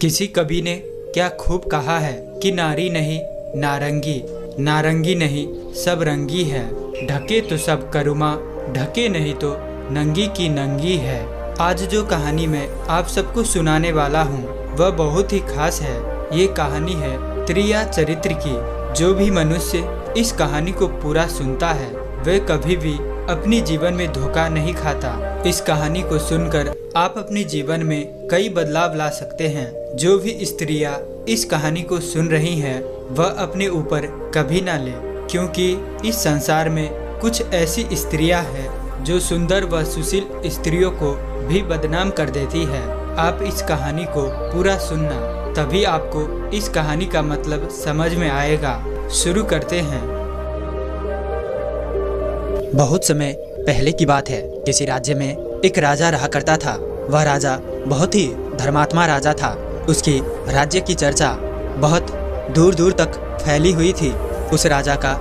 किसी कवि ने क्या खूब कहा है कि नारी नहीं नारंगी, नारंगी नहीं सब रंगी है। ढके तो सब करुमा, ढके नहीं तो नंगी की नंगी है। आज जो कहानी मैं आप सबको सुनाने वाला हूँ वह बहुत ही खास है। ये कहानी है त्रिया चरित्र की। जो भी मनुष्य इस कहानी को पूरा सुनता है वह कभी भी अपनी जीवन में धोखा नहीं खाता। इस कहानी को सुनकर आप अपने जीवन में कई बदलाव ला सकते हैं। जो भी स्त्रियां इस कहानी को सुन रही हैं वह अपने ऊपर कभी ना ले, क्योंकि इस संसार में कुछ ऐसी स्त्रियां हैं जो सुंदर व सुशील स्त्रियों को भी बदनाम कर देती है। आप इस कहानी को पूरा सुनना, तभी आपको इस कहानी का मतलब समझ में आएगा। शुरू करते हैं। बहुत समय पहले की बात है। किसी राज्य में एक राजा रहा करता था। वह राजा बहुत ही धर्मात्मा राजा था। उसकी राज्य की चर्चा बहुत दूर दूर तक फैली हुई थी। उस राजा का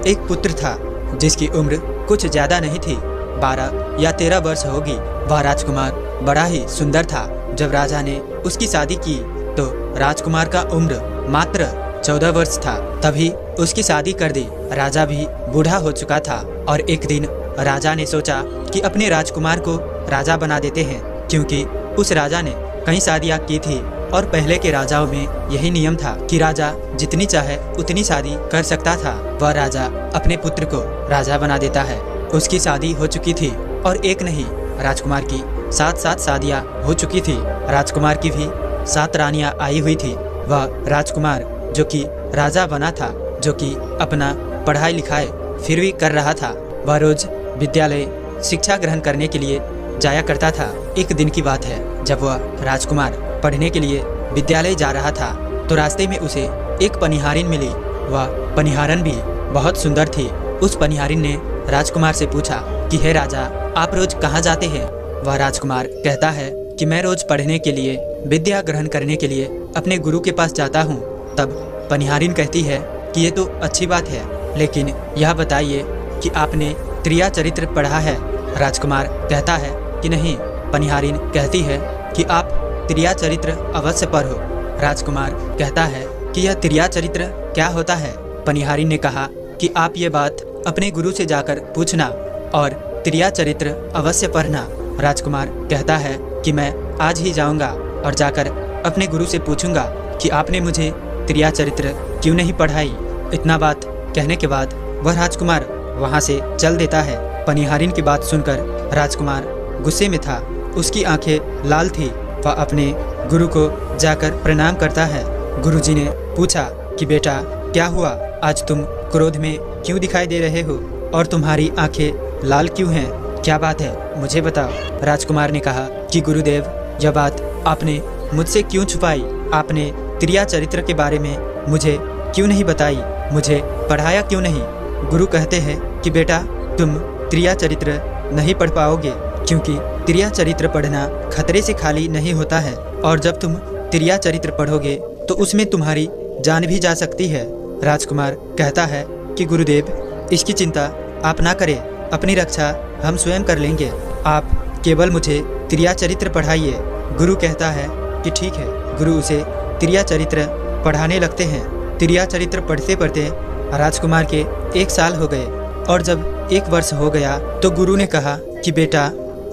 एक पुत्र था जिसकी उम्र कुछ ज़्यादा नहीं थी, 12 या 13 वर्ष होगी। वह राजकुमार बड़ा ही सुंदर था। जब राजा ने उसकी शादी की तो राजकुमार का उम्र मात्र 14 वर्ष था। तभी उसकी शादी कर दी। राजा भी बूढ़ा हो चुका था और एक दिन राजा ने सोचा कि अपने राजकुमार को राजा बना देते हैं, क्योंकि उस राजा ने कई शादियाँ की थी और पहले के राजाओं में यही नियम था कि राजा जितनी चाहे उतनी शादी कर सकता था। वह राजा अपने पुत्र को राजा बना देता है। उसकी शादी हो चुकी थी और एक नहीं, राजकुमार की 7 शादियाँ हो चुकी थी। राजकुमार की भी 7 रानियाँ आई हुई थी। वह राजकुमार जो कि राजा बना था, जो कि अपना पढ़ाई लिखाई फिर भी कर रहा था, वह रोज विद्यालय शिक्षा ग्रहण करने के लिए जाया करता था। एक दिन की बात है, जब वह राजकुमार पढ़ने के लिए विद्यालय जा रहा था तो रास्ते में उसे एक पनिहारिन मिली। वह पनिहारन भी बहुत सुंदर थी। उस पनिहारिन ने राजकुमार से पूछा कि हे राजा, आप रोज कहाँ जाते हैं? वह राजकुमार कहता है कि मैं रोज पढ़ने के लिए, विद्या ग्रहण करने के लिए अपने गुरु के पास जाता हूँ। तब पनिहारिन कहती है कि ये तो अच्छी बात है, लेकिन यह बताइए कि आपने त्रिया चरित्र पढ़ा है? राजकुमार कहता है कि नहीं। पनिहारिन कहती है कि आप त्रिया चरित्र अवश्य पढ़ो। राजकुमार कहता है कि यह त्रिया चरित्र क्या होता है? पनिहारिन ने कहा कि आप ये बात अपने गुरु से जाकर पूछना और त्रिया चरित्र अवश्य पढ़ना। राजकुमार कहता है कि मैं आज ही जाऊंगा और जाकर अपने गुरु से पूछूंगा कि आपने मुझे त्रिया चरित्र क्यों नहीं पढ़ाई। इतना बात कहने के बाद वह राजकुमार वहां से चल देता है। पनिहारिन की बात सुनकर राजकुमार गुस्से में था। उसकी आंखें लाल थी। वह अपने गुरु को जाकर प्रणाम करता है। गुरुजी ने पूछा कि बेटा, क्या हुआ? आज तुम क्रोध में क्यों दिखाई दे रहे हो और तुम्हारी आंखें लाल क्यों हैं? क्या बात है, मुझे बताओ। राजकुमार ने कहा कि गुरुदेव, यह बात आपने मुझसे क्यों छुपाई? आपने त्रिया चरित्र के बारे में मुझे क्यों नहीं बताई? मुझे पढ़ाया क्यों नहीं? गुरु कहते हैं कि बेटा, तुम त्रिया चरित्र नहीं पढ़ पाओगे, क्योंकि त्रिया चरित्र पढ़ना खतरे से खाली नहीं होता है, और जब तुम त्रिया चरित्र पढ़ोगे तो उसमें तुम्हारी जान भी जा सकती है। राजकुमार कहता है कि गुरुदेव, इसकी चिंता आप ना करें, अपनी रक्षा हम स्वयं कर लेंगे, आप केवल मुझे त्रिया चरित्र पढ़ाइए। गुरु कहता है कि ठीक है। गुरु उसे त्रिया चरित्र पढ़ाने लगते हैं। त्रिया चरित्र पढ़ते पढ़ते राजकुमार के 1 साल हो गए, और जब 1 वर्ष हो गया तो गुरु ने कहा कि बेटा,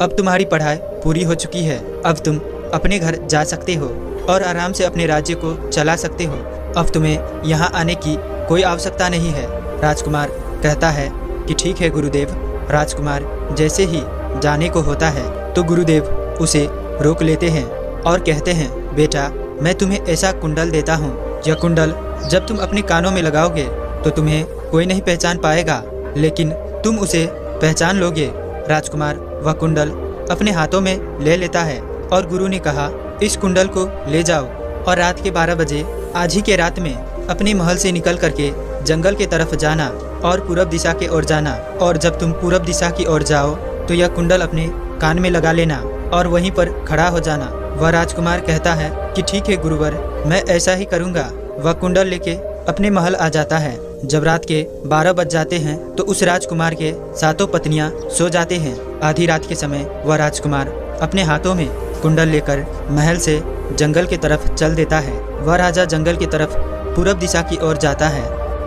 अब तुम्हारी पढ़ाई पूरी हो चुकी है। अब तुम अपने घर जा सकते हो और आराम से अपने राज्य को चला सकते हो। अब तुम्हें यहाँ आने की कोई आवश्यकता नहीं है। राजकुमार कहता है कि ठीक है गुरुदेव। राजकुमार जैसे ही जाने को होता है तो गुरुदेव उसे रोक लेते हैं और कहते हैं, बेटा, मैं तुम्हें ऐसा कुंडल देता हूँ। यह कुंडल जब तुम अपने कानों में लगाओगे तो तुम्हें कोई नहीं पहचान पाएगा, लेकिन तुम उसे पहचान लोगे। राजकुमार वह कुंडल अपने हाथों में ले लेता है और गुरु ने कहा, इस कुंडल को ले जाओ और रात के 12 बजे, आज ही के रात में, अपने महल से निकल करके जंगल के तरफ जाना और पूरब दिशा की ओर जाना। और जब तुम पूरब दिशा की ओर जाओ तो यह कुंडल अपने कान में लगा लेना और वहीं पर खड़ा हो जाना। वह राजकुमार कहता है कि ठीक है गुरुवर, मैं ऐसा ही करूँगा। वह कुंडल लेके अपने महल आ जाता है। जब रात के 12 बज जाते हैं तो उस राजकुमार के 7 पत्नियां सो जाते हैं। आधी रात के समय वह राजकुमार अपने हाथों में कुंडल लेकर महल से जंगल की तरफ चल देता है। वह राजा जंगल की तरफ पूरब दिशा की ओर जाता है।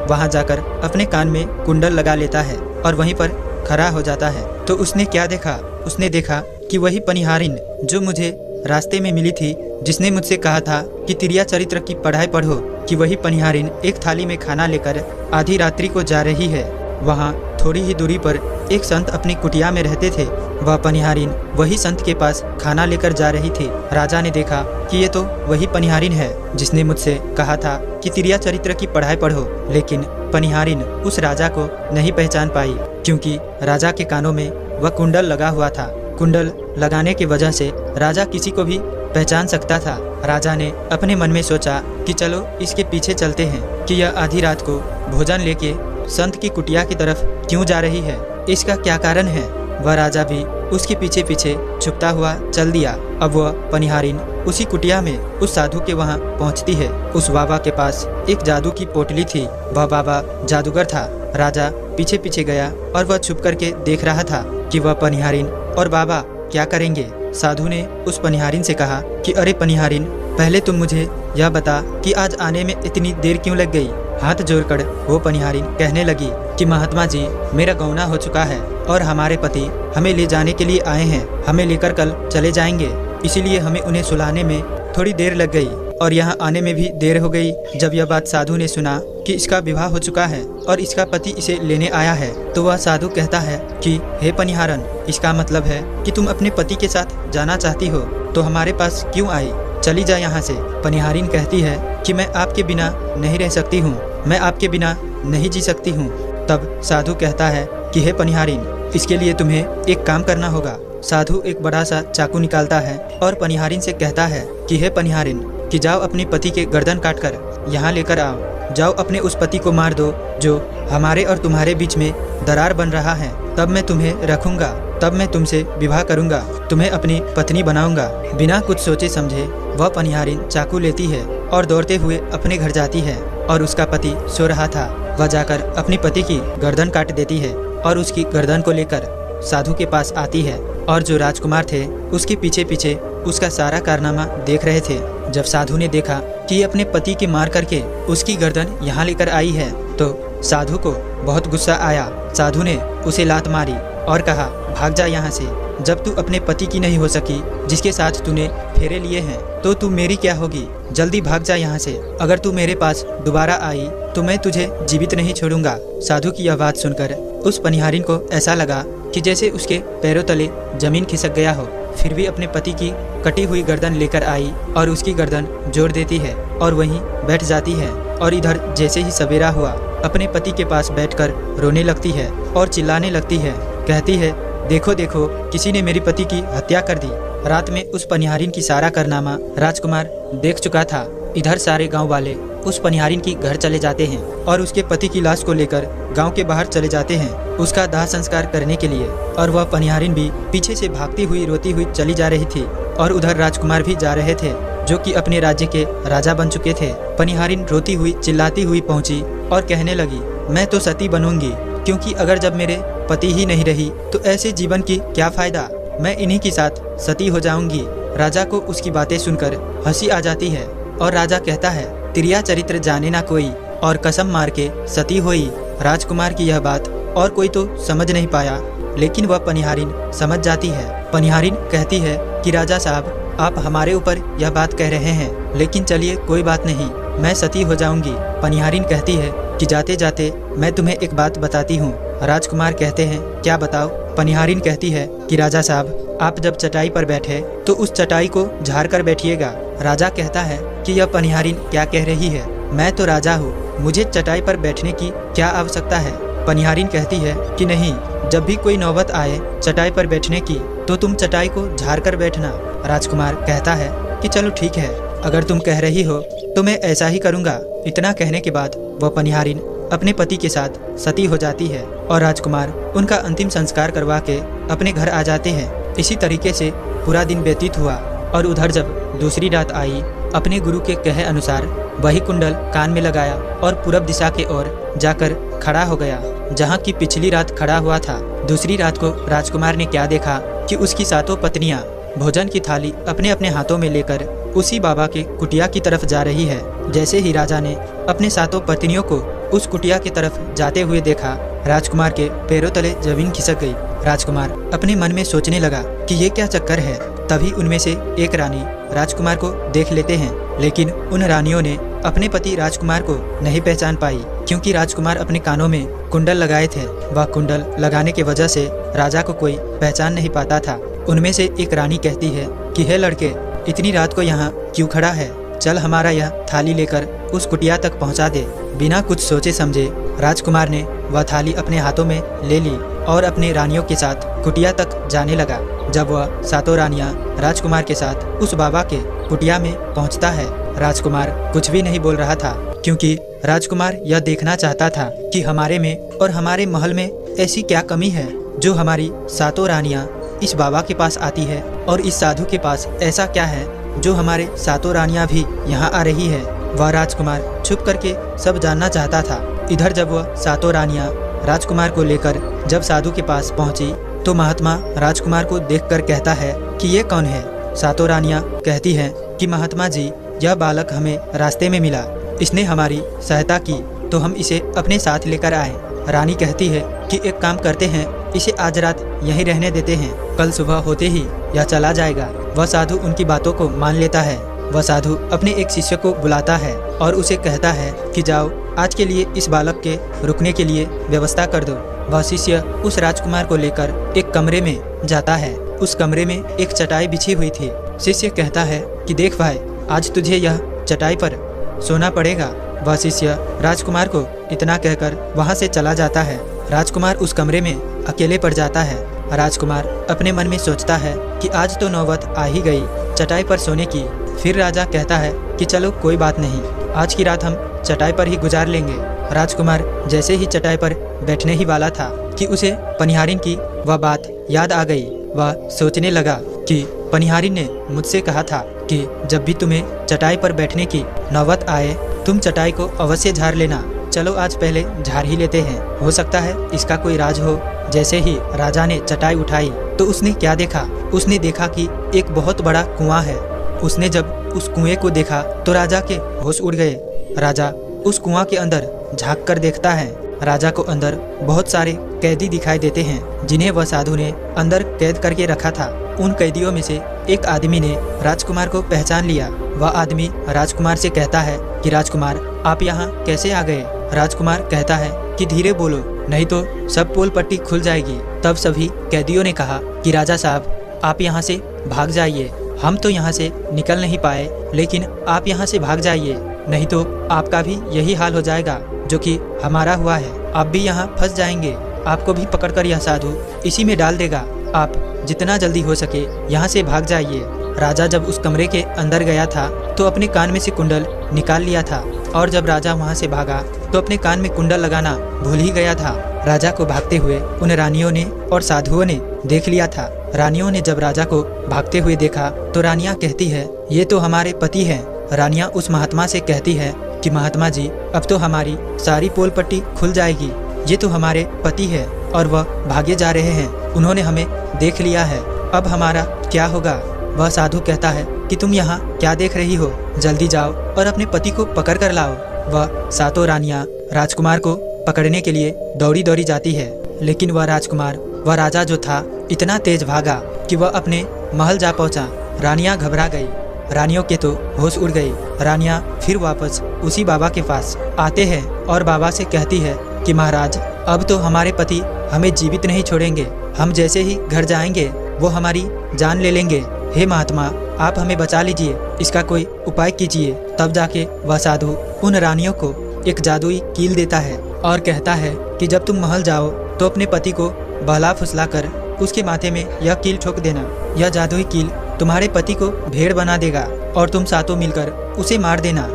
वहां जाकर अपने कान में कुंडल लगा लेता है और वहीं पर खड़ा हो जाता है। तो उसने क्या देखा? उसने देखा कि वही पनिहारिन जो मुझे रास्ते में मिली थी, जिसने मुझसे कहा था कि तिरिया चरित्र की पढ़ाई पढ़ो, कि वही पनिहारिन एक थाली में खाना लेकर आधी रात्रि को जा रही है। वहाँ थोड़ी ही दूरी पर एक संत अपनी कुटिया में रहते थे। वह पनिहारिन वही संत के पास खाना लेकर जा रही थी। राजा ने देखा कि ये तो वही पनिहारिन है जिसने मुझसे कहा था कि तिरिया चरित्र की पढ़ाई पढ़ो, लेकिन पनिहारिन उस राजा को नहीं पहचान पाई, क्योंकि राजा के कानों में वह कुंडल लगा हुआ था। कुंडल लगाने की वजह से राजा किसी को भी पहचान सकता था। राजा ने अपने मन में सोचा कि चलो इसके पीछे चलते हैं कि यह आधी रात को भोजन लेके संत की कुटिया की तरफ क्यों जा रही है, इसका क्या कारण है। वह राजा भी उसके पीछे पीछे छुपता हुआ चल दिया। अब वह पनिहारिन उसी कुटिया में उस साधु के वहाँ पहुँचती है। उस बाबा के पास एक जादू की पोटली थी। वह बाबा जादूगर था। राजा पीछे पीछे गया और वह छुप करके देख रहा था कि वह पनिहारिन और बाबा क्या करेंगे। साधु ने उस पनिहारिन से कहा कि अरे पनिहारिन, पहले तुम मुझे यह बता कि आज आने में इतनी देर क्यों लग गई। हाथ जोड़कर वो पनिहारिन कहने लगी कि महात्मा जी, मेरा गौना हो चुका है और हमारे पति हमें ले जाने के लिए आए हैं। हमें लेकर कल चले जाएंगे, इसीलिए हमें उन्हें सुलाने में थोड़ी देर लग गई और यहाँ आने में भी देर हो गई। जब यह बात साधु ने सुना कि इसका विवाह हो चुका है और इसका पति इसे लेने आया है, तो वह साधु कहता है कि हे पनिहारन, इसका मतलब है कि तुम अपने पति के साथ जाना चाहती हो, तो हमारे पास क्यों आई? चली जा यहाँ से। पनिहारिन कहती है कि मैं आपके बिना नहीं रह सकती हूँ, मैं आपके बिना नहीं जी सकती हूँ। तब साधु कहता है कि हे पनिहारिन, इसके लिए तुम्हें एक काम करना होगा। साधु एक बड़ा सा चाकू निकालता है और पनिहारिन से कहता है कि हे पनिहारिन, कि जाओ अपने पति के गर्दन काटकर यहाँ लेकर आओ। जाओ अपने उस पति को मार दो जो हमारे और तुम्हारे बीच में दरार बन रहा है। तब मैं तुम्हें रखूंगा, तब मैं तुमसे विवाह करूंगा, तुम्हें अपनी पत्नी बनाऊंगा। बिना कुछ सोचे समझे वह पनिहारिन चाकू लेती है और दौड़ते हुए अपने घर जाती है और उसका पति सो रहा था। वह जाकर अपनी पति की गर्दन काट देती है और उसकी गर्दन को लेकर साधु के पास आती है और जो राजकुमार थे उसके पीछे पीछे उसका सारा कारनामा देख रहे थे। जब साधु ने देखा कि अपने पति के मार करके उसकी गर्दन यहाँ लेकर आई है, तो साधु को बहुत गुस्सा आया। साधु ने उसे लात मारी और कहा, भाग जा यहाँ से। जब तू अपने पति की नहीं हो सकी, जिसके साथ तूने फेरे लिए हैं, तो तू मेरी क्या होगी? जल्दी भाग जा यहाँ से। अगर तू मेरे पास दोबारा आई तो मैं तुझे जीवित नहीं छोड़ूंगा। साधु की यह बात सुनकर उस पनिहारिन को ऐसा लगा कि जैसे उसके पैरों तले जमीन खिसक गया हो। फिर भी अपने पति की कटी हुई गर्दन लेकर आई और उसकी गर्दन जोड़ देती है और वहीं बैठ जाती है। और इधर जैसे ही सवेरा हुआ, अपने पति के पास बैठकर रोने लगती है और चिल्लाने लगती है। कहती है, देखो देखो, किसी ने मेरी पति की हत्या कर दी। रात में उस पनिहारिन की सारा कारनामा राजकुमार देख चुका था। इधर सारे गांव वाले उस पनिहारिन की घर चले जाते हैं और उसके पति की लाश को लेकर गांव के बाहर चले जाते हैं उसका दाह संस्कार करने के लिए। और वह पनिहारिन भी पीछे से भागती हुई रोती हुई चली जा रही थी और उधर राजकुमार भी जा रहे थे, जो कि अपने राज्य के राजा बन चुके थे। पनिहारिन रोती हुई चिल्लाती हुई पहुंची और कहने लगी, मैं तो सती बनूंगी, क्योंकि अगर जब मेरे पति ही नहीं रही तो ऐसे जीवन की क्या फायदा। मैं इन्हीं के साथ सती हो जाऊंगी। राजा को उसकी बातें सुनकर हंसी आ जाती है और राजा कहता है, तिरिया चरित्र जाने ना कोई और कसम मार के सती होई। राजकुमार की यह बात और कोई तो समझ नहीं पाया, लेकिन वह पनिहारिन समझ जाती है। पनिहारिन कहती है कि राजा साहब, आप हमारे ऊपर यह बात कह रहे हैं, लेकिन चलिए कोई बात नहीं, मैं सती हो जाऊंगी। पनिहारिन कहती है कि जाते जाते मैं तुम्हें एक बात बताती हूँ। राजकुमार कहते हैं, क्या बताओ? पनिहारिन कहती है कि राजा साहब, आप जब चटाई पर बैठे तो उस चटाई को झाड़ कर बैठिएगा। राजा कहता है कि यह पनिहारिन क्या कह रही है? मैं तो राजा हूँ, मुझे चटाई पर बैठने की क्या आवश्यकता है? पनिहारिन कहती है कि नहीं, जब भी कोई नौबत आए चटाई पर बैठने की तो तुम चटाई को झाड़ कर बैठना। राजकुमार कहता है कि चलो ठीक है, अगर तुम कह रही हो तो मैं ऐसा ही करूँगा। इतना कहने के बाद वह पनिहारिन अपने पति के साथ सती हो जाती है और राजकुमार उनका अंतिम संस्कार करवा के अपने घर आ जाते हैं। इसी तरीके से पूरा दिन व्यतीत हुआ और उधर जब दूसरी रात आई, अपने गुरु के कहे अनुसार वही कुंडल कान में लगाया और पूरब दिशा के ओर जाकर खड़ा हो गया, जहाँ की पिछली रात खड़ा हुआ था। दूसरी रात को राजकुमार ने क्या देखा कि उसकी सातों पत्नियां भोजन की थाली अपने अपने हाथों में लेकर उसी बाबा के कुटिया की तरफ जा रही है। जैसे ही राजा ने अपने 7 पत्नियों को उस कुटिया की तरफ जाते हुए देखा, राजकुमार के पैरों तले जमीन खिसक गई। राजकुमार अपने मन में सोचने लगा कि ये क्या चक्कर है। तभी उनमें से एक रानी राजकुमार को देख लेते हैं, लेकिन उन रानियों ने अपने पति राजकुमार को नहीं पहचान पाई, क्योंकि राजकुमार अपने कानों में कुंडल लगाए थे। वह कुंडल लगाने की वजह से राजा को कोई पहचान नहीं पाता था। उनमें से एक रानी कहती है कि हे लड़के, इतनी रात को यहाँ क्यों खड़ा है? चल हमारा यह थाली लेकर उस कुटिया तक पहुँचा दे। बिना कुछ सोचे समझे राजकुमार ने वह थाली अपने हाथों में ले ली और अपने रानियों के साथ कुटिया तक जाने लगा। जब वह 7 रानियां राजकुमार के साथ उस बाबा के कुटिया में पहुंचता है, राजकुमार कुछ भी नहीं बोल रहा था, क्योंकि राजकुमार यह देखना चाहता था कि हमारे में और हमारे महल में ऐसी क्या कमी है जो हमारी 7 रानियां इस बाबा के पास आती है, और इस साधु के पास ऐसा क्या है जो हमारे 7 रानियां भी यहाँ आ रही है। वह राजकुमार छुप करके सब जानना चाहता था। इधर जब वह 7 रानियां राजकुमार को लेकर जब साधु के पास पहुंची, तो महात्मा राजकुमार को देखकर कहता है कि ये कौन है? 7 रानियां कहती हैं कि महात्मा जी, यह बालक हमें रास्ते में मिला, इसने हमारी सहायता की तो हम इसे अपने साथ लेकर आए। रानी कहती है कि एक काम करते हैं, इसे आज रात यहीं रहने देते हैं, कल सुबह होते ही यह चला जाएगा। वह साधु उनकी बातों को मान लेता है। वह साधु अपने एक शिष्य को बुलाता है और उसे कहता है कि जाओ, आज के लिए इस बालक के रुकने के लिए व्यवस्था कर दो। वह शिष्य उस राजकुमार को लेकर एक कमरे में जाता है। उस कमरे में एक चटाई बिछी हुई थी। शिष्य कहता है कि देख भाई, आज तुझे यह चटाई पर सोना पड़ेगा। वह शिष्य राजकुमार को इतना कहकर वहाँ से चला जाता है। राजकुमार उस कमरे में अकेले पड़ जाता है। राजकुमार अपने मन में सोचता है कि आज तो नौबत आ ही गई चटाई पर सोने की। फिर राजा कहता है कि चलो कोई बात नहीं, आज की रात हम चटाई पर ही गुजार लेंगे। राजकुमार जैसे ही चटाई पर बैठने ही वाला था कि उसे पनिहारिन की वह बात याद आ गई। वह सोचने लगा कि पनिहारिन ने मुझसे कहा था कि जब भी तुम्हें चटाई पर बैठने की नौबत आए, तुम चटाई को अवश्य झाड़ लेना। चलो आज पहले झाड़ ही लेते हैं, हो सकता है इसका कोई राज हो। जैसे ही राजा ने चटाई उठाई तो उसने क्या देखा? उसने देखा कि एक बहुत बड़ा कुआं है। उसने जब उस कुएं को देखा तो राजा के होश उड़ गए। राजा उस कुआं के अंदर झांक कर देखता है। राजा को अंदर बहुत सारे कैदी दिखाई देते हैं, जिन्हें वह साधु ने अंदर कैद करके रखा था। उन कैदियों में से एक आदमी ने राजकुमार को पहचान लिया। वह आदमी राजकुमार से कहता है कि राजकुमार, आप यहाँ कैसे आ गए? राजकुमार कहता है कि धीरे बोलो, नहीं तो सब पोल पट्टी खुल जाएगी। तब सभी कैदियों ने कहा कि राजा साहब, आप यहाँ से भाग जाइए। हम तो यहाँ से निकल नहीं पाए, लेकिन आप यहाँ से भाग जाइए, नहीं तो आपका भी यही हाल हो जाएगा जो कि हमारा हुआ है। आप भी यहाँ फंस जाएंगे। आपको भी पकड़कर यह साधु इसी में डाल देगा। आप जितना जल्दी हो सके यहाँ से भाग जाइए। राजा जब उस कमरे के अंदर गया था तो अपने कान में से कुंडल निकाल लिया था, और जब राजा वहाँ से भागा तो अपने कान में कुंडल लगाना भूल ही गया था। राजा को भागते हुए उन रानियों ने और साधुओं ने देख लिया था। रानियों ने जब राजा को भागते हुए देखा तो रानियां कहती है, ये तो हमारे पति हैं। रानियां उस महात्मा से कहती है कि महात्मा जी, अब तो हमारी सारी पोल पट्टी खुल जाएगी। ये तो हमारे पति है और वह भागे जा रहे हैं। उन्होंने हमें देख लिया है, अब हमारा क्या होगा? वह साधु कहता है कि तुम यहाँ क्या देख रही हो? जल्दी जाओ और अपने पति को पकड़ कर लाओ। वह 7 रानियां राजकुमार को पकड़ने के लिए दौड़ी दौड़ी जाती है, लेकिन वह राजा जो था इतना तेज भागा कि वह अपने महल जा पहुंचा। रानियां घबरा गई। रानियों के तो होश उड़ गई। रानियां फिर वापस उसी बाबा के पास आते हैं और बाबा से कहती है कि महाराज, अब तो हमारे पति हमें जीवित नहीं छोड़ेंगे। हम जैसे ही घर जाएंगे वो हमारी जान ले लेंगे। हे महात्मा, आप हमें बचा लीजिए, इसका कोई उपाय कीजिए। तब जाके वह साधु उन रानियों को एक जादुई कील देता है और कहता है कि जब तुम महल जाओ तो अपने पति को बहला फुसला कर उसके माथे में यह कील ठोक देना। यह जादुई कील तुम्हारे पति को भेड़ बना देगा और तुम 7 मिलकर उसे मार देना।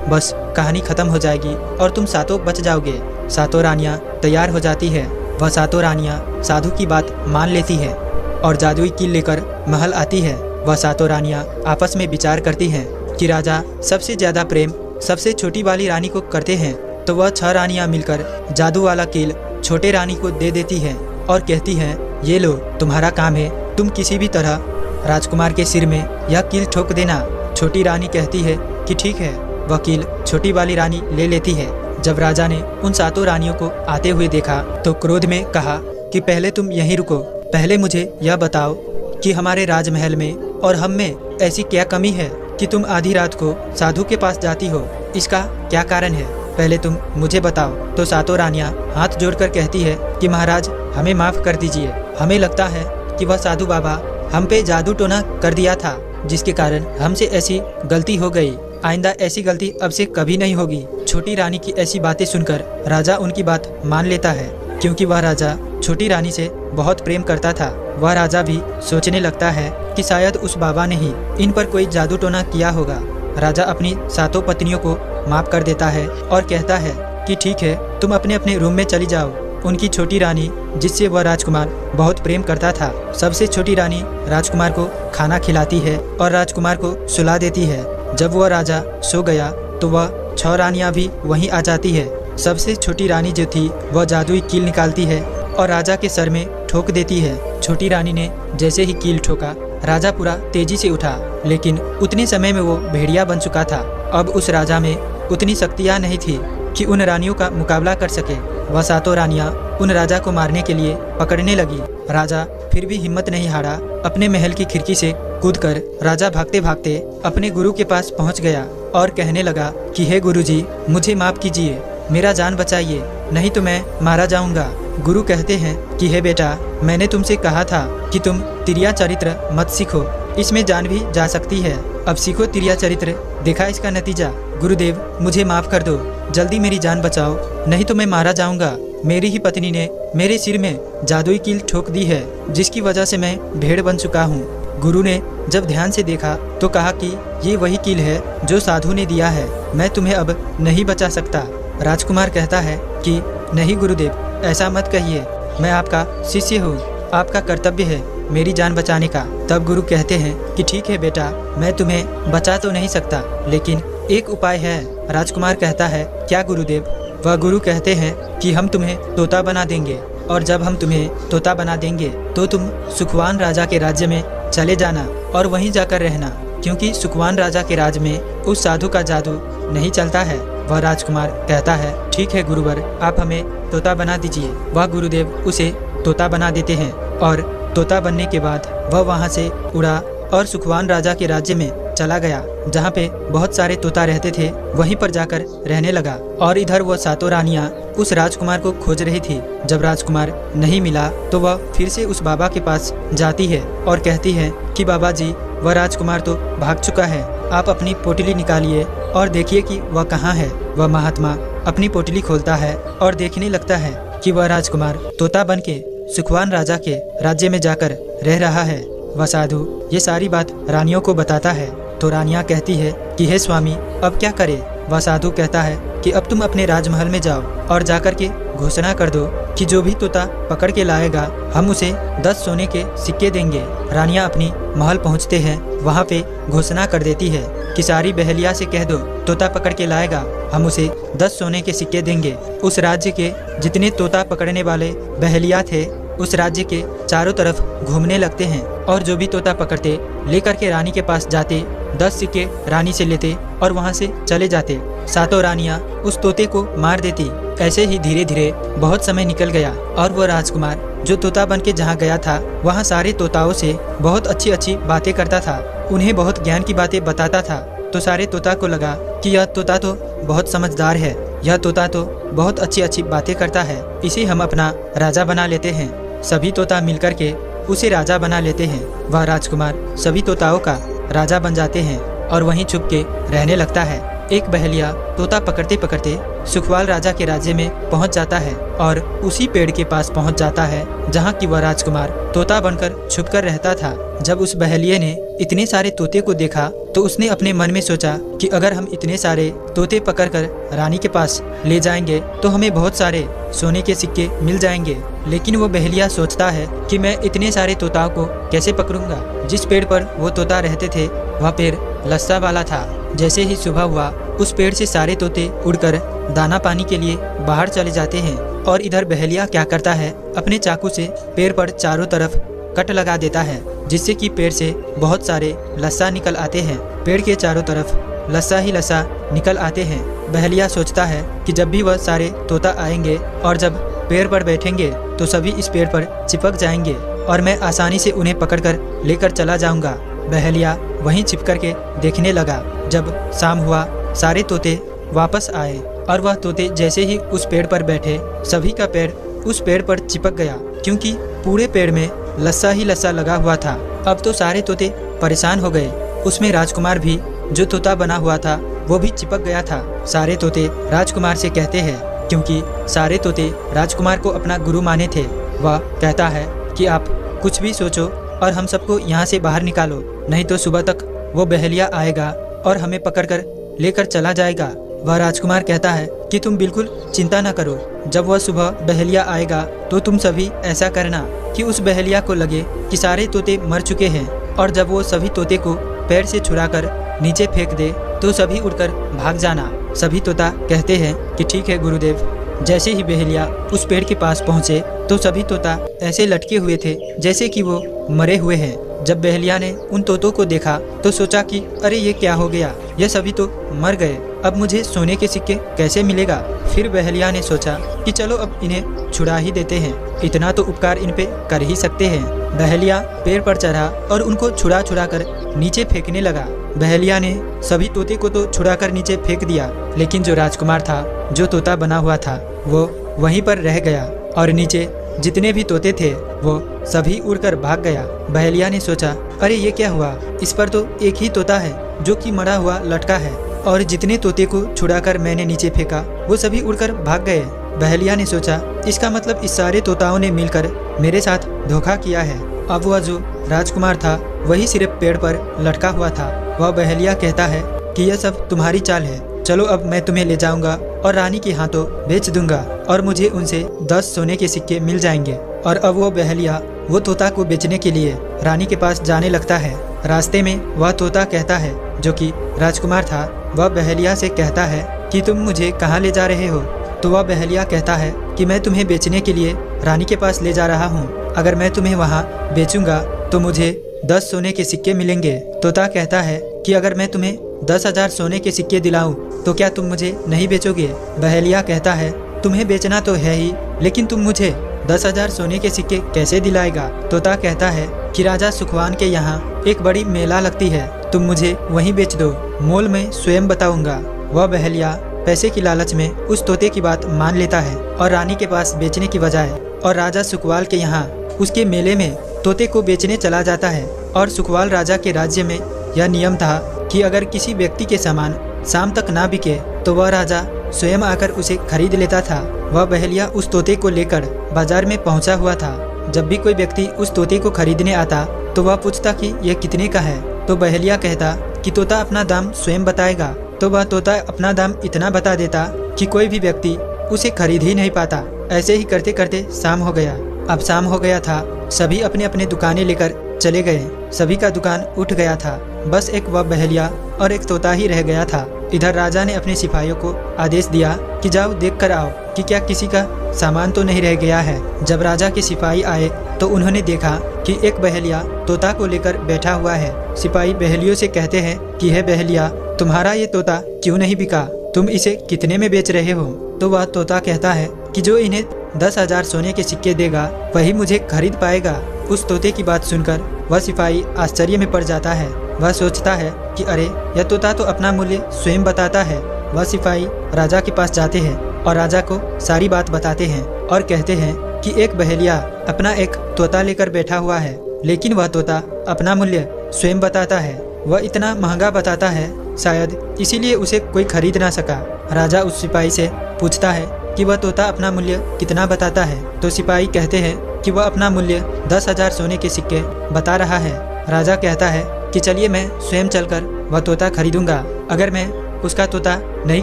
बस कहानी खत्म हो जाएगी और तुम 7 बच जाओगे। 7 रानियां तैयार हो जाती है। वह 7 रानियां साधु की बात मान लेती है और जादुई कील लेकर महल आती है। वह 7 रानियां आपस में विचार करती हैं कि राजा सबसे ज़्यादा प्रेम सबसे छोटी वाली रानी को करते हैं, तो वह 6 रानियां मिलकर जादू वाला कील छोटे रानी को दे देती हैं और कहती हैं, ये लो, तुम्हारा काम है, तुम किसी भी तरह राजकुमार के सिर में यह कील ठोक देना। छोटी रानी कहती है कि ठीक है। वकील छोटी वाली रानी ले लेती है। जब राजा ने उन 7 रानियों को आते हुए देखा तो क्रोध में कहा कि पहले तुम यहीं रुको, पहले मुझे यह बताओ कि हमारे राजमहल में और हम में ऐसी क्या कमी है कि तुम आधी रात को साधु के पास जाती हो, इसका क्या कारण है, पहले तुम मुझे बताओ। तो 7 रानियां हाथ जोड़कर कहती है कि महाराज हमें माफ़ कर दीजिए, हमें लगता है कि वह साधु बाबा हम पे जादू टोना कर दिया था, जिसके कारण हमसे ऐसी गलती हो गई। आइंदा ऐसी गलती अब से कभी नहीं होगी। छोटी रानी की ऐसी बातें सुनकर राजा उनकी बात मान लेता है, क्योंकि वह राजा छोटी रानी से बहुत प्रेम करता था। वह राजा भी सोचने लगता है कि शायद उस बाबा ने ही इन पर कोई जादू टोना किया होगा। राजा अपनी 7 पत्नियों को माफ कर देता है और कहता है कि ठीक है, तुम अपने अपने रूम में चली जाओ। उनकी छोटी रानी, जिससे वह राजकुमार बहुत प्रेम करता था, सबसे छोटी रानी राजकुमार को खाना खिलाती है और राजकुमार को सुला देती है। जब वह राजा सो गया तो वह 6 रानियां भी वहीं आ जाती है। सबसे छोटी रानी जो थी वह जादुई कील निकालती है और राजा के सर में ठोक देती है। छोटी रानी ने जैसे ही कील ठोका, राजा पूरा तेजी से उठा, लेकिन उतने समय में वो भेड़िया बन चुका था। अब उस राजा में उतनी शक्तियाँ नहीं थी कि उन रानियों का मुकाबला कर सके। वह 7 रानियां उन राजा को मारने के लिए पकड़ने लगी। राजा फिर भी हिम्मत नहीं हारा। अपने महल की खिड़की से कूदकर राजा भागते भागते अपने गुरु के पास पहुंच गया और कहने लगा कि हे गुरुजी, मुझे माफ कीजिए, मेरा जान बचाइए, नहीं तो मैं मारा जाऊंगा। गुरु कहते हैं कि हे बेटा, मैंने तुमसे कहा था कि तुम तिरिया चरित्र मत सीखो, इसमें जान भी जा सकती है। अब सीखो तिरिया चरित्र, देखा इसका नतीजा। गुरुदेव मुझे माफ कर दो, जल्दी मेरी जान बचाओ, नहीं तो मैं मारा जाऊंगा। मेरी ही पत्नी ने मेरे सिर में जादुई कील ठोक दी है, जिसकी वजह से मैं भेड़ बन चुका हूँ। गुरु ने जब ध्यान से देखा तो कहा कि ये वही कील है जो साधु ने दिया है, मैं तुम्हें अब नहीं बचा सकता। राजकुमार कहता है कि नहीं गुरुदेव, ऐसा मत कहिए, मैं आपका शिष्य हूँ, आपका कर्तव्य है मेरी जान बचाने का। तब गुरु कहते हैं कि ठीक है बेटा, मैं तुम्हें बचा तो नहीं सकता, लेकिन एक उपाय है। राजकुमार कहता है क्या गुरुदेव? वह गुरु कहते हैं कि हम तुम्हें तोता बना देंगे, और जब हम तुम्हें तोता बना देंगे तो तुम सुखवान राजा के राज्य में चले जाना और वहीं जाकर रहना, क्योंकि सुखवान राजा के राज्य में उस साधु का जादू नहीं चलता है। वह राजकुमार कहता है ठीक है गुरुवर, आप हमें तोता बना दीजिए। वह गुरुदेव उसे तोता बना देते हैं और तोता बनने के बाद वह वहाँ से उड़ा और सुखवान राजा के राज्य में चला गया, जहाँ पे बहुत सारे तोता रहते थे, वहीं पर जाकर रहने लगा। और इधर वह 7 रानियां उस राजकुमार को खोज रही थी। जब राजकुमार नहीं मिला तो वह फिर से उस बाबा के पास जाती है और कहती है कि बाबा जी, वह राजकुमार तो भाग चुका है, आप अपनी पोटली निकालिए और देखिए कि वह कहाँ है। वह महात्मा अपनी पोटली खोलता है और देखने लगता है कि वह राजकुमार तोता बन के सुखवान राजा के राज्य में जाकर रह रहा है। वह साधु ये सारी बात रानियों को बताता है तो रानियां कहती है कि हे स्वामी, अब क्या करें? वह साधु कहता है कि अब तुम अपने राजमहल में जाओ और जाकर के घोषणा कर दो कि जो भी तोता पकड़ के लाएगा हम उसे 10 सोने के सिक्के देंगे। रानियां अपनी महल पहुंचते हैं, वहां पे घोषणा कर देती है कि सारी बहलिया से कह दो तोता पकड़ के लाएगा हम उसे 10 सोने के सिक्के देंगे। उस राज्य के जितने तोता पकड़ने वाले बहलिया थे उस राज्य के चारों तरफ घूमने लगते हैं और जो भी तोता पकड़ते लेकर के रानी के पास जाते, 10 सिक्के रानी से लेते और वहां से चले जाते। 7 रानियां उस तोते को मार देती। ऐसे ही धीरे धीरे बहुत समय निकल गया और वो राजकुमार जो तोता बन के जहाँ गया था वहाँ सारे तोताओं से बहुत अच्छी अच्छी बातें करता था, उन्हें बहुत ज्ञान की बातें बताता था। तो सारे तोता को लगा कि यह तोता तो बहुत समझदार है, यह तोता तो बहुत अच्छी अच्छी बातें करता है, इसे हम अपना राजा बना लेते हैं। सभी तोता मिलकर के उसे राजा बना लेते हैं। वह राजकुमार सभी तोताओं का राजा बन जाते हैं और वहीं छुप के रहने लगता है। एक बहलिया तोता पकड़ते पकड़ते सुखवाल राजा के राज्य में पहुंच जाता है और उसी पेड़ के पास पहुंच जाता है जहां की वह राजकुमार तोता बनकर छुपकर रहता था। जब उस बहलिये ने इतने सारे तोते को देखा तो उसने अपने मन में सोचा कि अगर हम इतने सारे तोते पकड़कर रानी के पास ले जाएंगे तो हमें बहुत सारे सोने के सिक्के मिल जाएंगे। लेकिन वो बहलिया सोचता है कि मैं इतने सारे तोताओं को कैसे पकड़ूंगा। जिस पेड़ पर वो तोता रहते थे वह पेड़ लस्सा वाला था। जैसे ही सुबह हुआ उस पेड़ से सारे तोते उड़कर दाना पानी के लिए बाहर चले जाते हैं और इधर बहलिया क्या करता है, अपने चाकू से पेड़ पर चारों तरफ कट लगा देता है। जिससे कि पेड़ से बहुत सारे लस्सा निकल आते हैं। पेड़ के चारों तरफ लस्सा ही लस्सा निकल आते हैं। बहेलिया सोचता है कि जब भी वह सारे तोता आएंगे और जब पेड़ पर बैठेंगे तो सभी इस पेड़ पर चिपक जाएंगे और मैं आसानी से उन्हें पकड़कर लेकर चला जाऊंगा। बहेलिया वहीं छिपकर के देखने लगा। जब शाम हुआ सारे तोते वापस आए और वह तोते जैसे ही उस पेड़ पर बैठे सभी का पेड़ उस पेड़ पर चिपक गया, क्योंकि पूरे पेड़ में लस्सा ही लस्सा लगा हुआ था। अब तो सारे तोते परेशान हो गए। उसमें राजकुमार भी जो तोता बना हुआ था वो भी चिपक गया था। सारे तोते राजकुमार से कहते हैं, क्योंकि सारे तोते राजकुमार को अपना गुरु माने थे। वह कहता है कि आप कुछ भी सोचो और हम सबको यहाँ से बाहर निकालो, नहीं तो सुबह तक वो बहेलिया आएगा और हमें पकड़कर लेकर चला जाएगा। वह राजकुमार कहता है कि तुम बिल्कुल चिंता न करो। जब वह सुबह बहेलिया आएगा तो तुम सभी ऐसा करना कि उस बहेलिया को लगे कि सारे तोते मर चुके हैं, और जब वो सभी तोते को पैर से छुड़ाकर नीचे फेंक दे तो सभी उड़कर भाग जाना। सभी तोता कहते हैं कि ठीक है गुरुदेव। जैसे ही बहेलिया उस पेड़ के पास पहुँचे तो सभी तोता ऐसे लटके हुए थे जैसे कि वो मरे हुए हैं। जब बहेलिया ने उन तोतों को देखा तो सोचा कि अरे ये क्या हो गया, ये सभी तो मर गए, अब मुझे सोने के सिक्के कैसे मिलेगा। फिर बहेलिया ने सोचा कि चलो अब इन्हें छुड़ा ही देते हैं, इतना तो उपकार इन पे कर ही सकते हैं। बहेलिया पेड़ पर चढ़ा और उनको छुड़ा छुड़ा कर नीचे फेंकने लगा। बहेलिया ने सभी तोते को तो छुड़ा कर नीचे फेंक दिया, लेकिन जो राजकुमार था, जो तोता बना हुआ था, वो वहीं पर रह गया और नीचे जितने भी तोते थे वो सभी उड़कर भाग गया। बहेलिया ने सोचा अरे ये क्या हुआ, इस पर तो एक ही तोता है जो कि मरा हुआ लटका है, और जितने तोते को छुड़ाकर मैंने नीचे फेंका वो सभी उड़कर भाग गए। बहेलिया ने सोचा इसका मतलब इस सारे तोताओं ने मिलकर मेरे साथ धोखा किया है। अब वह जो राजकुमार था वही सिर्फ पेड़ पर लटका हुआ था। वह बहेलिया कहता है कि यह सब तुम्हारी चाल है, चलो अब मैं तुम्हें ले जाऊंगा और रानी के हाथों बेच दूंगा और मुझे उनसे 10 सोने के सिक्के मिल जाएंगे। और अब वो बहेलिया वो तोता को बेचने के लिए रानी के पास जाने लगता है। रास्ते में वह तोता कहता है, जो कि राजकुमार था, वह बहेलिया से कहता है कि तुम मुझे कहाँ ले जा रहे हो। तो वह बहेलिया कहता है कि मैं तुम्हें बेचने के लिए रानी के पास ले जा रहा हूँ, अगर मैं तुम्हें वहाँ बेचूंगा तो मुझे 10 सोने के सिक्के मिलेंगे। तोता कहता है कि अगर मैं तुम्हें 10,000 सोने के सिक्के दिलाऊं तो क्या तुम मुझे नहीं बेचोगे। बहेलिया कहता है तुम्हें बेचना तो है ही, लेकिन तुम मुझे 10,000 सोने के सिक्के कैसे दिलाएगा। तोता कहता है कि राजा सुखवान के यहाँ एक बड़ी मेला लगती है, तुम मुझे वहीं बेच दो, मोल मैं स्वयं बताऊंगा। वह बहेलिया पैसे की लालच में उस तोते की बात मान लेता है और रानी के पास बेचने की बजाय और राजा सुखवाल के यहाँ उसके मेले में तोते को बेचने चला जाता है। और सुखवाल राजा के राज्य में यह नियम था कि अगर किसी व्यक्ति के सामान शाम तक ना बिके तो वह राजा स्वयं आकर उसे खरीद लेता था। वह बहेलिया उस तोते को लेकर बाजार में पहुंचा हुआ था। जब भी कोई व्यक्ति उस तोते को खरीदने आता तो वह पूछता कि यह कितने का है। तो बहेलिया कहता कि तोता अपना दाम स्वयं बताएगा। तो वह तोता अपना दाम इतना बता देता कि कोई भी व्यक्ति उसे खरीद ही नहीं पाता। ऐसे ही करते करते शाम हो गया। अब शाम हो गया था, सभी अपने अपने दुकानें लेकर चले गए। सभी का दुकान उठ गया था, बस एक वह बहेलिया और एक तोता ही रह गया था। इधर राजा ने अपने सिपाहियों को आदेश दिया कि जाओ देख कर आओ कि क्या किसी का सामान तो नहीं रह गया है। जब राजा के सिपाही आए तो उन्होंने देखा कि एक बहेलिया तोता को लेकर बैठा हुआ है। सिपाही बहेलियों से कहते हैं कि है बहेलिया, तुम्हारा ये तोता क्यों नहीं बिका, तुम इसे कितने में बेच रहे हो। तो वह तोता कहता है कि जो इन्हें 10,000 सोने के सिक्के देगा वही मुझे खरीद पाएगा। उस तोते की बात सुनकर वह सिपाही आश्चर्य में पड़ जाता है। वह सोचता है कि अरे यह तोता तो अपना मूल्य स्वयं बताता है। वह सिपाही राजा के पास जाते हैं और राजा को सारी बात बताते हैं और कहते हैं कि एक बहेलिया अपना एक तोता लेकर बैठा हुआ है, लेकिन वह तोता अपना मूल्य स्वयं बताता है। वह इतना महंगा बताता है, शायद इसीलिए उसे कोई खरीद ना सका। राजा उस सिपाही से पूछता है कि वह तोता अपना मूल्य कितना बताता है। तो सिपाही कहते हैं कि वह अपना मूल्य 10,000 सोने के सिक्के बता रहा है। राजा कहता है कि चलिए मैं स्वयं चलकर वह तोता खरीदूंगा। अगर मैं उसका तोता नहीं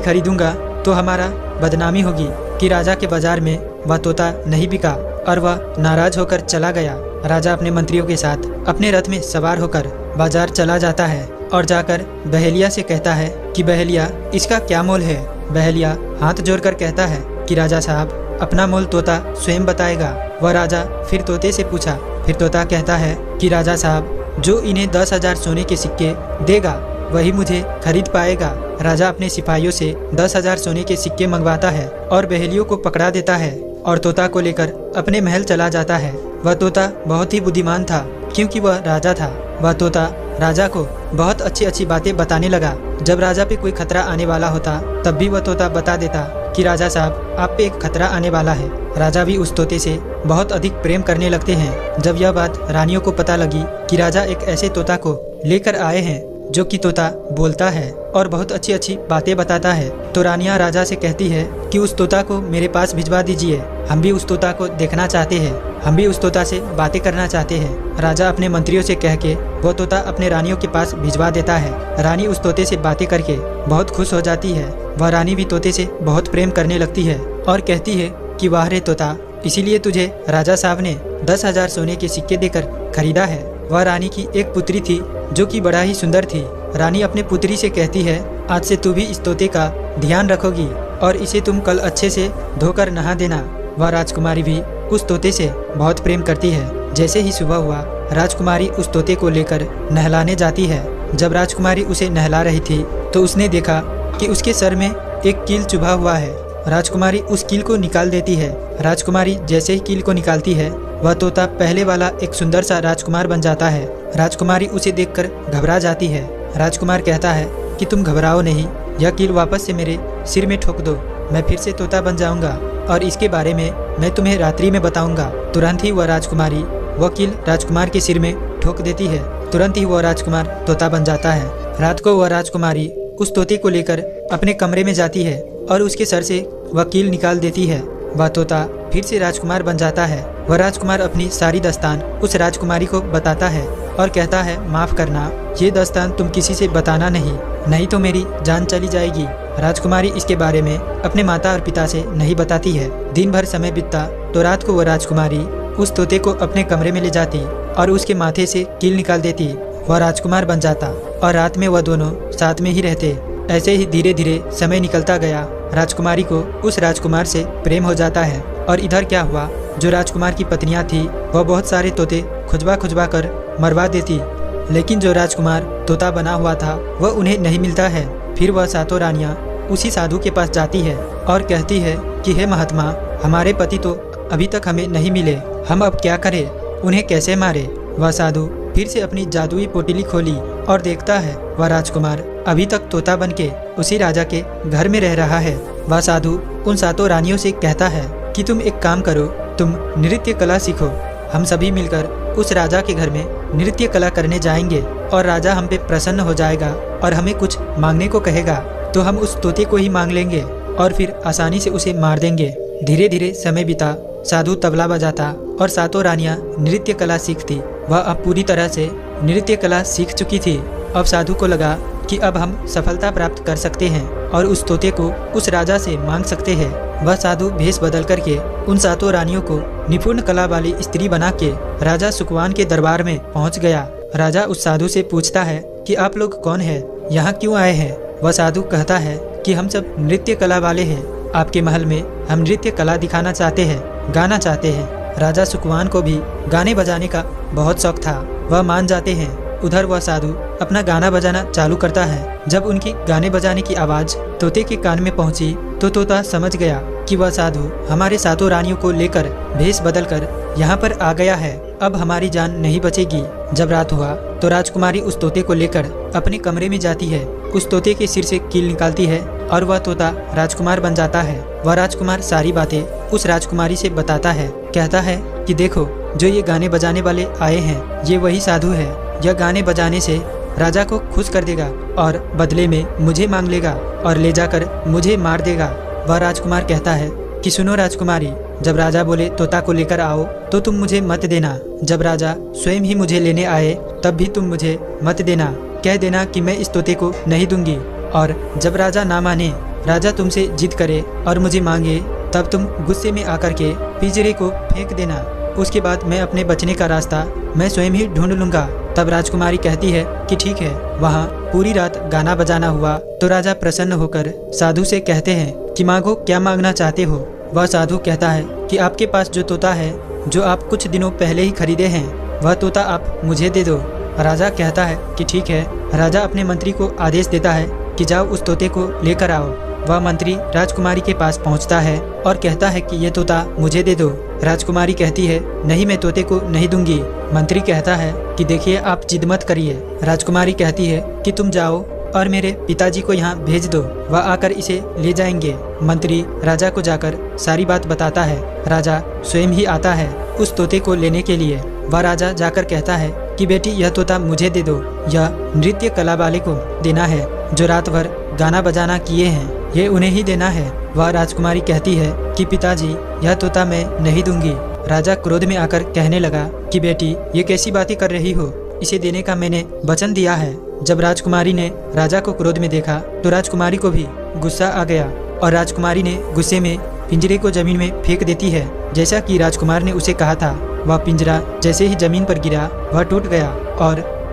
खरीदूंगा तो हमारा बदनामी होगी कि राजा के बाजार में वह तोता नहीं बिका। और वह नाराज होकर चला गया। राजा अपने मंत्रियों के साथ अपने रथ में सवार होकर बाजार चला जाता है और जाकर बहेलिया से कहता है कि बहेलिया इसका क्या मोल है। बहेलिया हाथ जोड़कर कहता है कि राजा साहब अपना मोल तोता स्वयं बताएगा। वह राजा फिर तोते से पूछा। फिर तोता कहता है कि राजा साहब जो इन्हें 10,000 सोने के सिक्के देगा वही मुझे खरीद पाएगा। राजा अपने सिपाहियों से 10,000 सोने के सिक्के मंगवाता है और बहेलियों को पकड़ा देता है और तोता को लेकर अपने महल चला जाता है। वह तोता बहुत ही बुद्धिमान था क्योंकि वह राजा था। वह तोता राजा को बहुत अच्छी अच्छी बातें बताने लगा। जब राजा पे कोई खतरा आने वाला होता तब भी वह तोता बता देता कि राजा साहब आप पे एक खतरा आने वाला है। राजा भी उस तोते से बहुत अधिक प्रेम करने लगते हैं। जब यह बात रानियों को पता लगी कि राजा एक ऐसे तोता को लेकर आए हैं जो कि तोता बोलता है और बहुत अच्छी अच्छी बातें बताता है, तो रानियां राजा से कहती है कि उस तोता को मेरे पास भिजवा दीजिए। हम भी उस तोता को देखना चाहते हैं, हम भी उस तोता से बातें करना चाहते हैं। राजा अपने मंत्रियों से कह के वो तोता अपने रानियों के पास भिजवा देता है। रानी उस तोते से बातें करके बहुत खुश हो जाती है। वह रानी भी तोते से बहुत प्रेम करने लगती है और कहती है कि वाह रे तोता, इसीलिए तुझे राजा साहब ने 10,000 सोने के सिक्के देकर खरीदा है। वह रानी की एक पुत्री थी जो कि बड़ा ही सुंदर थी। रानी अपने पुत्री से कहती है आज से तू भी इस तोते का ध्यान रखोगी और इसे तुम कल अच्छे से धोकर नहा देना। वह राजकुमारी भी उस तोते से बहुत प्रेम करती है। जैसे ही सुबह हुआ राजकुमारी उस तोते को लेकर नहलाने जाती है। जब राजकुमारी उसे नहला रही थी तो उसने देखा कि उसके सर में एक कील चुभा हुआ है। राजकुमारी उस कील को निकाल देती है। राजकुमारी जैसे ही कील को निकालती है वह तोता पहले वाला एक सुंदर सा राजकुमार बन जाता है। राजकुमारी उसे देखकर घबरा जाती है। राजकुमार कहता है कि तुम घबराओ नहीं, यह कील वापस से मेरे सिर में ठोक दो, मैं फिर से तोता बन जाऊंगा और इसके बारे में मैं तुम्हें रात्रि में बताऊंगा। तुरंत ही वह राजकुमारी वह कील राजकुमार के सिर में ठोक देती है। तुरंत ही वह राजकुमार तोता बन जाता है। रात को वह राजकुमारी उस तोते को लेकर अपने कमरे में जाती है और उसके सर से वह कील निकाल देती है। वह तोता फिर से राजकुमार बन जाता है। वह राजकुमार अपनी सारी दास्तान उस राजकुमारी को बताता है और कहता है माफ़ करना, ये दास्तान तुम किसी से बताना नहीं तो मेरी जान चली जाएगी। राजकुमारी इसके बारे में अपने माता और पिता से नहीं बताती है। दिन भर समय बीतता तो रात को वह राजकुमारी उस तोते को अपने कमरे में ले जाती और उसके माथे से कील निकाल देती। वह राजकुमार बन जाता और रात में वह दोनों साथ में ही रहते। ऐसे ही धीरे धीरे समय निकलता गया। राजकुमारी को उस राजकुमार से प्रेम हो जाता है। और इधर क्या हुआ, जो राजकुमार की पत्नियां थी वह बहुत सारे तोते खुजवा कर मरवा देती, लेकिन जो राजकुमार तोता बना हुआ था वह उन्हें नहीं मिलता है। फिर वह सातों रानियां उसी साधु के पास जाती है और कहती है कि हे महात्मा, हमारे पति तो अभी तक हमें नहीं मिले, हम अब क्या करें, उन्हें कैसे मारे। वह साधु फिर से अपनी जादुई पोटली खोली और देखता है वह राजकुमार अभी तक तोता बनके उसी राजा के घर में रह रहा है। वह साधु उन सातों रानियों से कहता है कि तुम एक काम करो, तुम नृत्य कला सीखो, हम सभी मिलकर उस राजा के घर में नृत्य कला करने जाएंगे और राजा हम पे प्रसन्न हो जाएगा और हमें कुछ मांगने को कहेगा तो हम उस तोते को ही मांग लेंगे और फिर आसानी से उसे मार देंगे। धीरे धीरे समय बीता, साधु तबला बजाता और सातों रानियां नृत्य कला सीखती। वह अब पूरी तरह से नृत्य कला सीख चुकी थी। अब साधु को लगा कि अब हम सफलता प्राप्त कर सकते हैं और उस तोते को उस राजा से मांग सकते हैं। वह साधु भेष बदल करके उन सातों रानियों को निपुण कला वाली स्त्री बना के राजा सुकवान के दरबार में पहुंच गया। राजा उस साधु से पूछता है कि आप लोग कौन हैं, यहाँ क्यों आए हैं। वह साधु कहता है कि हम सब नृत्य कला वाले हैं, आपके महल में हम नृत्य कला दिखाना चाहते हैं, गाना चाहते हैं। राजा सुकवान को भी गाने बजाने का बहुत शौक था, वह मान जाते हैं। उधर वह साधु अपना गाना बजाना चालू करता है। जब उनकी गाने बजाने की आवाज़ तोते के कान में पहुंची तो तोता समझ गया कि वह साधु हमारे सातों रानियों को लेकर भेष बदलकर यहाँ पर आ गया है, अब हमारी जान नहीं बचेगी। जब रात हुआ तो राजकुमारी उस तोते को लेकर अपने कमरे में जाती है, उस तोते के सिर से कील निकालती है और वह तोता राजकुमार बन जाता है। वह राजकुमार सारी बातें उस राजकुमारी से बताता है, कहता है कि देखो जो ये गाने बजाने वाले आए हैं ये वही साधु है, यह गाने बजाने से राजा को खुश कर देगा और बदले में मुझे मांग लेगा और ले जाकर मुझे मार देगा। वह राजकुमार कहता है कि सुनो राजकुमारी, जब राजा बोले तोता को लेकर आओ तो तुम मुझे मत देना, जब राजा स्वयं ही मुझे लेने आए तब भी तुम मुझे मत देना, कह देना कि मैं इस तोते को नहीं दूंगी। और जब राजा ना माने, राजा तुमसे जिद करे और मुझे मांगे तब तुम गुस्से में आकर के पिंजरे को फेंक देना, उसके बाद मैं अपने बचने का रास्ता मैं स्वयं ही ढूंढ लूँगा। तब राजकुमारी कहती है कि ठीक है। वहाँ पूरी रात गाना बजाना हुआ तो राजा प्रसन्न होकर साधु से कहते हैं कि मांगो, क्या मांगना चाहते हो। वह साधु कहता है कि आपके पास जो तोता है जो आप कुछ दिनों पहले ही खरीदे हैं वह तोता आप मुझे दे दो। राजा कहता है कि ठीक है। राजा अपने मंत्री को आदेश देता है कि जाओ उस तोते को लेकर आओ। वह मंत्री राजकुमारी के पास पहुंचता है और कहता है कि ये तोता मुझे दे दो। राजकुमारी कहती है नहीं, मैं तोते को नहीं दूंगी। मंत्री कहता है कि देखिए आप जिद मत करिए। राजकुमारी कहती है कि तुम जाओ और मेरे पिताजी को यहाँ भेज दो, वह आकर इसे ले जाएंगे। मंत्री राजा को जाकर सारी बात बताता है। राजा स्वयं ही आता है उस तोते को लेने के लिए। वह राजा जाकर कहता है कि बेटी यह तोता मुझे दे दो, यह नृत्य कला वाले को देना है जो रात भर गाना बजाना किए हैं, ये उन्हें ही देना है। वह राजकुमारी कहती है कि पिताजी यह तोता मैं नहीं दूंगी। राजा क्रोध में आकर कहने लगा कि बेटी ये कैसी बातें कर रही हो, इसे देने का मैंने वचन दिया है। जब राजकुमारी ने राजा को क्रोध में देखा तो राजकुमारी को भी गुस्सा आ गया और राजकुमारी ने गुस्से में पिंजरे को जमीन में फेंक देती है। जैसा कि राजकुमार ने उसे कहा था, वह पिंजरा जैसे ही जमीन पर गिरा वह टूट गया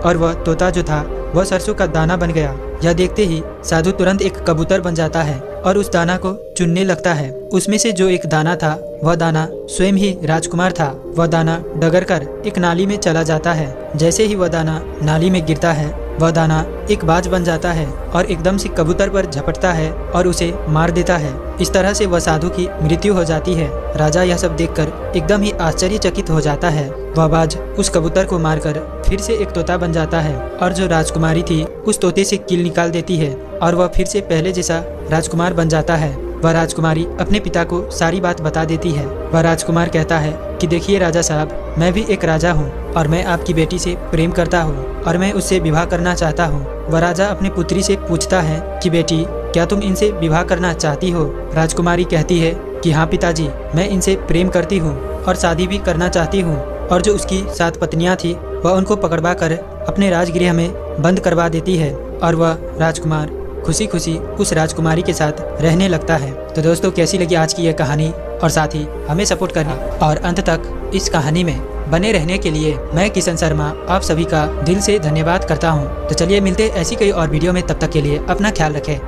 और वह तोता जो था वह सरसों का दाना बन गया। यह देखते ही साधु तुरंत एक कबूतर बन जाता है और उस दाना को चुनने लगता है। उसमें से जो एक दाना था वह दाना स्वयं ही राजकुमार था। वह दाना डगर कर एक नाली में चला जाता है। जैसे ही वह दाना नाली में गिरता है वह दाना एक बाज बन जाता है और एकदम से कबूतर पर झपटता है और उसे मार देता है। इस तरह से वह साधु की मृत्यु हो जाती है। राजा यह सब देखकर एकदम ही आश्चर्यचकित हो जाता है। वह बाज उस कबूतर को मारकर फिर से एक तोता बन जाता है और जो राजकुमारी थी उस तोते से कील निकाल देती है और वह फिर से पहले जैसा राजकुमार बन जाता है। वह राजकुमारी अपने पिता को सारी बात बता देती है। वह राजकुमार कहता है कि देखिए राजा साहब, मैं भी एक राजा हूँ और मैं आपकी बेटी से प्रेम करता हूँ और मैं उससे विवाह करना चाहता हूँ। वह राजा अपनी पुत्री से पूछता है कि बेटी क्या तुम इनसे विवाह करना चाहती हो? राजकुमारी कहती है कि हाँ पिताजी, मैं इनसे प्रेम करती हूँ और शादी भी करना चाहती हूँ। और जो उसकी 7 पत्नियाँ थी वह उनको पकड़वा कर अपने राजगृह में बंद करवा देती है और वह राजकुमार खुशी खुशी उस राजकुमारी के साथ रहने लगता है। तो दोस्तों कैसी लगी आज की यह कहानी, और साथ ही हमें सपोर्ट करना और अंत तक इस कहानी में बने रहने के लिए मैं किशन शर्मा आप सभी का दिल से धन्यवाद करता हूँ। तो चलिए मिलते ऐसी कई और वीडियो में, तब तक के लिए अपना ख्याल रखें।